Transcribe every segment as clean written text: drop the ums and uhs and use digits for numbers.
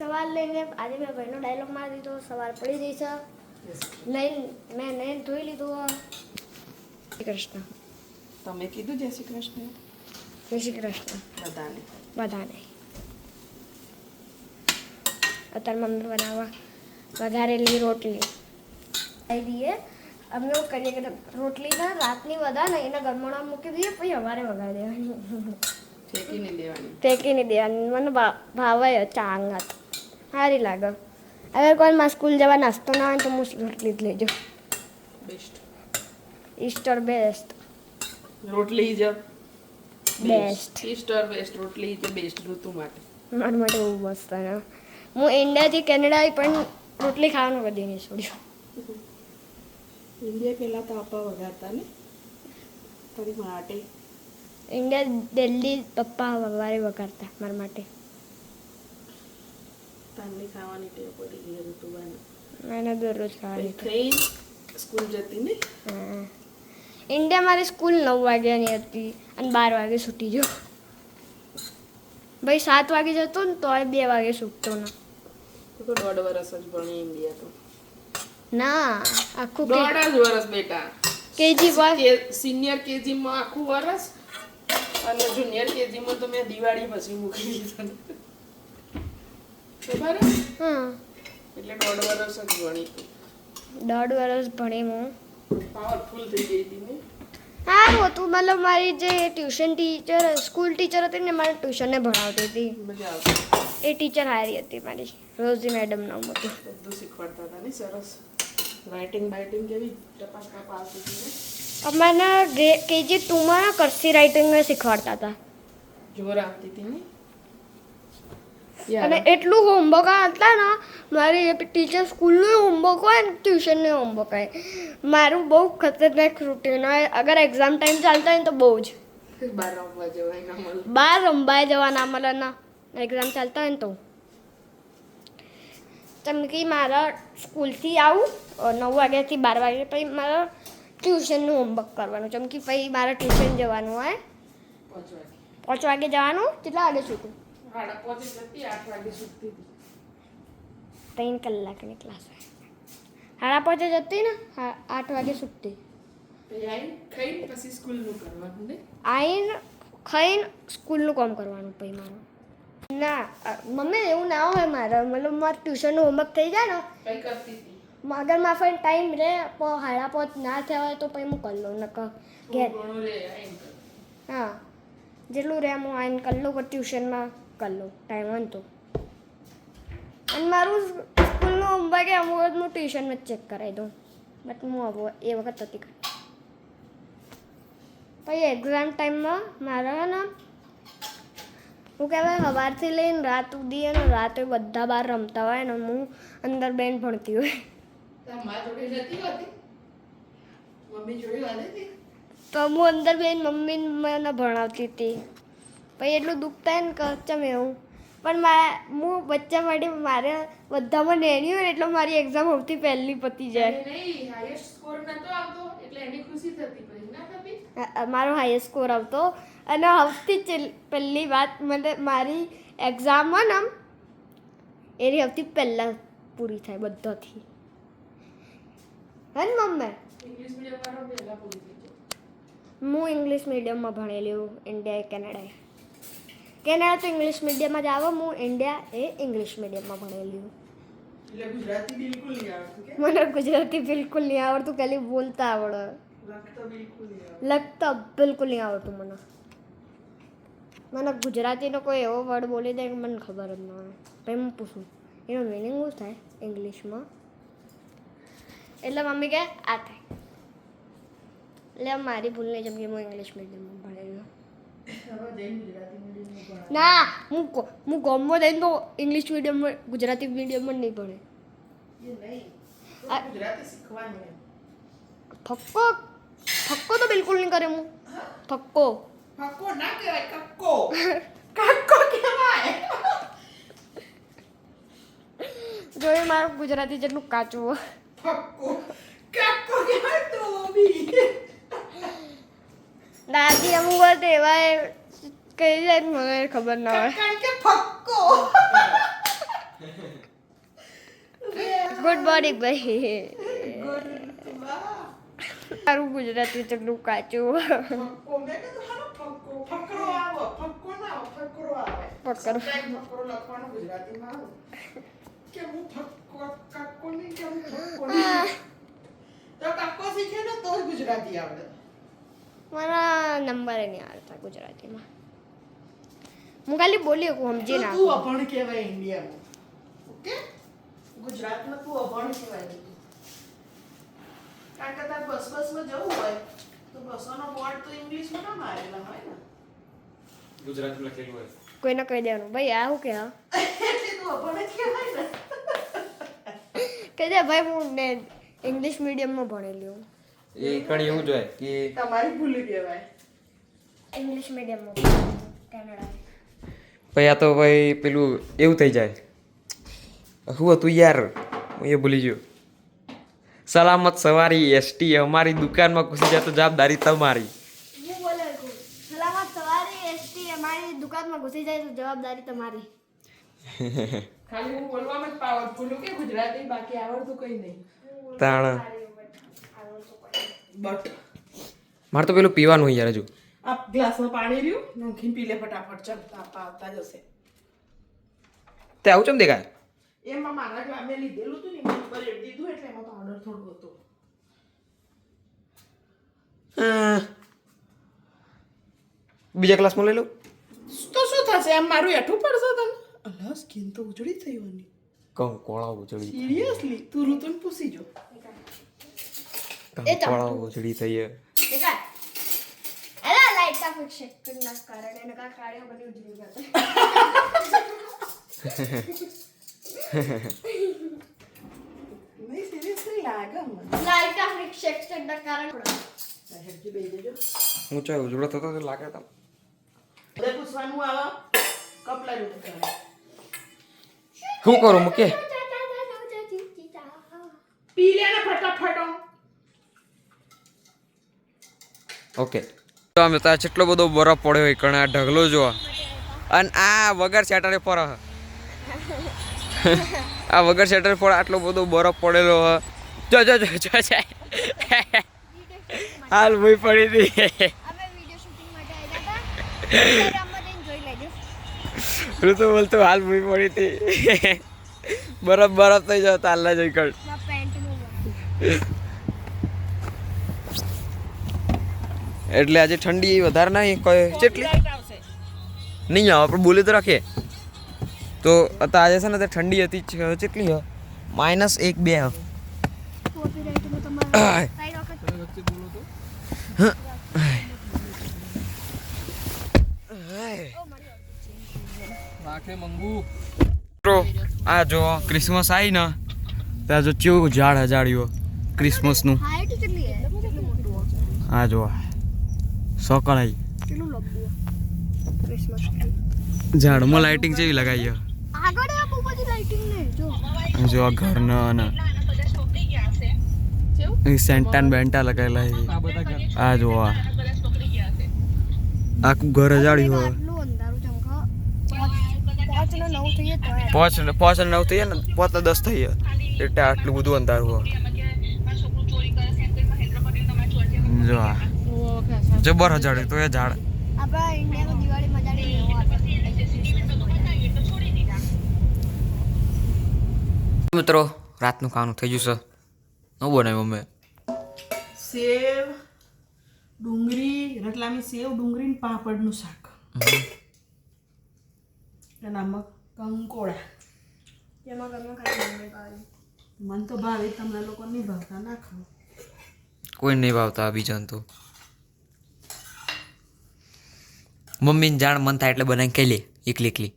સવાલ લઈને આજે મેં ભાઈનો ડાયલોગ મારી દીધો. સવાલ પડી જઈ છે. મેં નહીં ધોઈ લીધું. શ્રી કૃષ્ણ. તમે કીધું જય શ્રી કૃષ્ણ. જય શ્રી કૃષ્ણ બધાને. અત્યારે મમ્મી બનાવવા વઘારેલી રોટલી ખાઈ દઈએ. અમે એવું કરીએ કે રોટલીના રાતની વધા ને એને ગરમોડા મૂકી દઈએ, પછી સવારે વઘારી દેવાની. ફેંકીને દેવાની. મને ભાવે ચાંગત સારી લાગે. અગર કોઈ માં સ્કૂલ જવા નાસ્તો ના હોય તો હું રોટલી જ લેજો. બેસ્ટ ઈસ્ટર બેસ્ટ રોટલી જ બેસ્ટ. ઈસ્ટર બેસ્ટ રોટલી જ બેસ્ટ ઋતુ માટે. મારા માટે બહુ મસ્ત છે. હું ઇન્ડિયાથી કેનેડા આવી પણ રોટલી ખાવાનું કદી નહીં છોડ્યું. ઇન્ડિયા પહેલા તો આપા વગાડતા ને તારી માટે. ઇન્ડિયા દિલ્હી પપ્પા સવારે વઘારતા મારા માટે. તમને ખાવાની ટેવ પડી ગઈ ઋતુબાને. મને દરરોજ ખાવાની. થઈ સ્કૂલ જતી ને. હા, ઇન્ડિયા મારી સ્કૂલ 9 વાગ્યાની હતી અને 12 વાગે છૂટી જો. ભાઈ 7 વાગે જતો ને તોય 2 વાગે છૂટતો ને. તો 1.5 વર્ષ જ ભણી ઇન્ડિયા તો. ના, આખું 1.5 વર્ષ બેટા. કેજી પર સિનિયર કેજી માં આખું વર્ષ અને જુનિયર કેજી માં તો મેં દિવાળી પછી મૂકી દીધું. બરાબર? હા, એટલે 1.5 વર્ષ જ ભણી. 1.5 વર્ષ ભણી હું. પાવરફુલ થઈ ગઈ હતી ને. સારું હતું. મતલબ મારી જે ટ્યુશન ટીચર સ્કૂલ ટીચર હતી ને મારે ટ્યુશનને ભણાવતી હતી. મજા આવતી. એ ટીચર સારી હતી મારી. રોઝી મેડમ નામ હતું. બધું શીખવાડતા હતા ને સરસ. રાઇટિંગ બાઇટિંગ કેવી ટપાસ ટપાસ આવતી હતી ને. અમારે કેજી 2માં કરસી રાઇટિંગ શીખવાડતા હતા. જોર આવતી હતી ને. અને એટલું હોમવર્ક હતા ને મારી ટીચર સ્કૂલનું હોમવર્ક હોય ને ટ્યુશનનું હોમવર્ક હોય. મારું બહુ ખતરનાક રૂટીન હોય. અગર એક્ઝામ ટાઈમ ચાલતો હોય ને તો બહુ જ બહાર રમવા જવાય ના મળે. બહાર રમવા જવા ના મળે ને એક્ઝામ ચાલતા હોય ને તો. કેમ કે મારા સ્કૂલથી આવું 9 વાગ્યાથી 12 વાગે, પછી મારા ટ્યુશનનું હોમવર્ક કરવાનું. કેમ કે પછી મારે ટ્યુશન જવાનું હોય. 5 વાગે જવાનું. કેટલા વાગે છૂટું? 5:30 જતી, 8 વાગે છૂટતી હતી. 3 કલાકની ક્લાસ હોય. 5:30 જતી ને 8 વાગે છૂટતી. ખાઈને પછી સ્કૂલનું કરવાનું ને. આવીને ખાઈને સ્કૂલનું કામ કરવાનું પછી મારું. ના મમ્મી એવું ના હોય મારે. મતલબ મારું ટ્યુશનનું હોમવર્ક થઈ જાય ને કઈ કરતી હતી. અગર મારા ફ્રેન્ડ ટાઈમ રહે 5:30 ના થયા હોય તો પછી હું કરી લઉં. નકર ઘેર હા જેટલું રહે હું આવીને કરી લઉં. ટ્યુશનમાં કરી લઉં ટાઈમ હોય ને તો. અને મારું સ્કૂલનું હોમવર્ક અમુક વખત હું ટ્યુશનમાં ચેક કરાવી દઉં. બટ હું એ વખત નથી કરતી. પછી એક્ઝામ ટાઈમમાં મારા ને હું કહેવાય સવારથી લઈને રાત સુધી અને રાતે બધા બહાર રમતા હોય ને હું અંદર બેન ભણતી હોય. તો હું અંદર બેન મમ્મી મને ભણાવતી હતી. પછી એટલું દુઃખ થાય ને કે ચમ એવું. પણ હું બચ્ચા માટે મારે બધામાં નેની હોય ને એટલે મારી એક્ઝામ સૌથી પહેલી પતી જાય. મારો હાઈએસ્ટ સ્કોર આવતો અને સૌથી પહેલી વાત મને મારી એક્ઝામમાં ને એની સૌથી પહેલાં પૂરી થાય બધાથી. હે ને મમ્મી? હું ઇંગ્લિશ મીડિયમમાં ભણેલી હું. India Canada. કેનેડા તો ઇંગ્લિશ મીડિયમમાં જ આવે. હું ઇન્ડિયા એ ઇંગ્લિશ મીડિયમમાં ભણેલી હું. મને ગુજરાતી બિલકુલ નહીં આવડતું. ખાલી બોલતા આવડે. લખતા બિલકુલ નહીં આવડતું મને. મને ગુજરાતીનો કોઈ એવો વર્ડ બોલી દે કે મને ખબર જ ન હોય. પછી હું પૂછું એનો મિનિંગ શું થાય ઇંગ્લિશમાં. એટલે મમ્મી કહે આ થાય. એટલે મારી ભૂલ નહીં. જેમ કે હું ઇંગ્લિશ મીડિયમમાં ભણેલી. ના હું ગામમાં જઈને તો ઇંગ્લિશ મીડિયમમાં ગુજરાતી મીડિયમમાં નહીં ભણે. ફક્કો તો બિલકુલ નહીં કરે હું. ફક્કો ના કહેવાય કક્કો. કક્કો કહેવાય. જોયું મારું ગુજરાતી જેટલું કાચું હોય. કક્કો કક્કો કહેવાય તો બી. દાદી અમુક વાત એવા કહી જાય મને ખબર ના હોય. કારણ કે ફક્કો ગુડ મોર્નિંગ ભાઈ. ગુડ તારું ગુજરાતી ચકલું કાચું. ફક્કો મેં કીધું હાલો ફક્કો ફકરો આવો ફક્કો ના આવો ફકરો આવે ફકરો. ફકરો લખવાનું ગુજરાતીમાં આવે કે હું ફક્કો કાકો નહીં કે હું ફક્કો નહીં તો કાકો શીખે ને તો જ ગુજરાતી આવડે મારા નંબર નહીં આવતા ગુજરાતીમાં. હું ખાલી બોલી શકું, સમજી તો ના તું અભણ કહેવાય ઇન્ડિયામાં ઓકે ગુજરાતમાં તું અભણ કહેવાય કારણ કે તાર બસમાં જવું હોય તો બસોનો બોર્ડ તો ઇંગ્લિશમાં ના મારેલા હોય ને ગુજરાતીમાં લખેલું હોય. કોઈને કહી દેવાનું ભાઈ આ શું કે હા એટલે તું અભણ જ કહેવાય ને કહી દે ભાઈ હું ને ઇંગ્લિશ મીડિયમમાં ભણેલી હું. એ કણી એવું જ હોય કે તમારી ભૂલી કહેવાય ઇંગ્લિશ મીડિયમમાં કેનેડા. ભાઈ આ તો ભાઈ પેલું એવું થઈ જાય. શું હતું યાર, હું એ ભૂલી ગયો. સલામત સવારી એસટી અમારી દુકાનમાં ઘૂસી જાય તો જવાબદારી તમારી. હું બોલે છું સલામત સવારી એસટી અમારી દુકાનમાં ઘૂસી જાય તો જવાબદારી તમારી. ખાલી હું બોલવામાં જ પાવરફુલ કે ગુજરાતી બાકી આવડતું કંઈ નહીં તાણ બટ મારે તો પેલું પીવાનું હોય યાર હજુ. આ ગ્લાસમાં પાણી રહ્યું નાખીને પી લે ફટાફટ ચમતા આવતા જશે તે આવું ચમ દેખાય. એમાં મારા જો મેં લીધેલું હતું ને એમાં ઉપર રેડ દીધું એટલે એમાં પાવડર થોડું હતું બીજા ક્લાસમાં લઈ લઉં. તો શું થશે એમ મારું એઠું પડશે તને અલા સ્કિન તો ઉજળી થઈ હોની કંકોળા ઉજળી સિરિયસલી તું ઋતુને પૂછી જો કંકોળા ઉજળી થઈ હે. એલા લાઈટ કા ફિક્સ ના કારણે એને કા કાળે બની ઉજળી ગયા. નહીં સિરિયસલી લાગે મને લાઈટ કા ફિક્સ ના કારણે હેડજી બેસી જજો હું ચાहे ઉજળો થતો તો લાગે તમ. હવે પૂછવાનું આવે કપલા રૂટ કરે શું કરું મૂકે પી લે ને ફટાફટ ઓકે. તો અમે તો કેટલો બધો બરફ પડ્યો હોય કણે આ ઢગલો જો અને આ વગર સેટરે પર હ. આ વગર સેટરે પર આટલો બધો બરફ પડેલો હ. જો જો જો જો હાલ ભઈ પડી હતી. અમે વિડિયો શૂટિંગ માટે આવ્યા હતા ઇન્સ્ટાગ્રામમાં જઈને જોઈ લેજો. ઋતુ બોલતો હાલ ભઈ પડી હતી. બરફ બરફ થઈ જાવ તાલના જઈ કર. મારા પેન્ટનું એટલે આજે ઠંડી વધારે નહીં કોઈ કેટલી આવશે નહીં આવે આપણે બોલે તો રાખીએ તો અત્યારે આજે છે ને તે ઠંડી હતી કેટલી હ -1 2 હ. કોપીરાઈટમાં તમારે સાઈડ વખત આ જો ક્રિસમસ આવી ને ત્યાં જો કેવું ઝાડ હજાડ્યું ક્રિસમસનું. હાઈટ કેટલી હે કેટલું મોટું આ જો સકળ આવી કેટલું લંબુ ક્રિસમસ ટ્રી. ઝાડમાં લાઇટિંગ જેવી લગાવી આગળ આ બહુ બધી લાઇટિંગ ને જો જો આ ઘરના અને સેન્ટા ને બેન્ટા લગાવેલા આ જો આખું ઘર હજાડ્યું હોય. આટલું અંધારું ચમકા 5 ને 9 થઈએ તો 5 ને 9 થઈ ને 5 10 થઈ એટલે આટલું બધું અંધારું હોય. જો આ જબર હજાડ્યું તો એ ઝાડ. આપણા ઇન્ડિયામાં દિવાળી મજાડી લેવો મિત્રો રાતનું ખાવાનું થઈ ગયું છે. ન બનાવ્યું અમે સેવ ડુંગળી રતલામી સેવ ડુંગળી ને પાપડનું શાક અને આમાં કંકોડા જેમાં ઘરમાં ખાઈ મમ્મી પાડી મન તો ભાવે તમને લોકો નહીં ભાવતા ના ખાઓ કોઈ નહીં ભાવતા બીજાને તો. મમ્મીને જાણ મન થાય એટલે બનાવીને ખાઈ લે એકલી એકલી.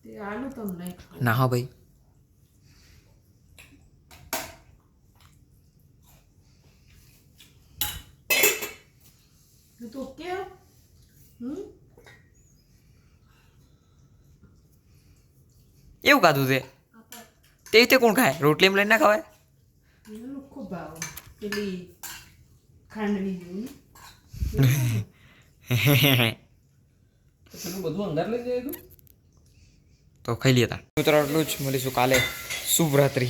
તે આલુ તમને ના હા ભાઈ તો કે એવું ખાધું તે તે રીતે કોણ ખાય રોટલીમાં લઈને ના ખવાય. એને ખૂબ ભાવ પેલી ખાંડવી જેવી બધું અંદર લઈ જાય તું તો ખાઈ લેતા મિત્રો, એટલું જ. મળીશું કાલે. શુભ રાત્રિ.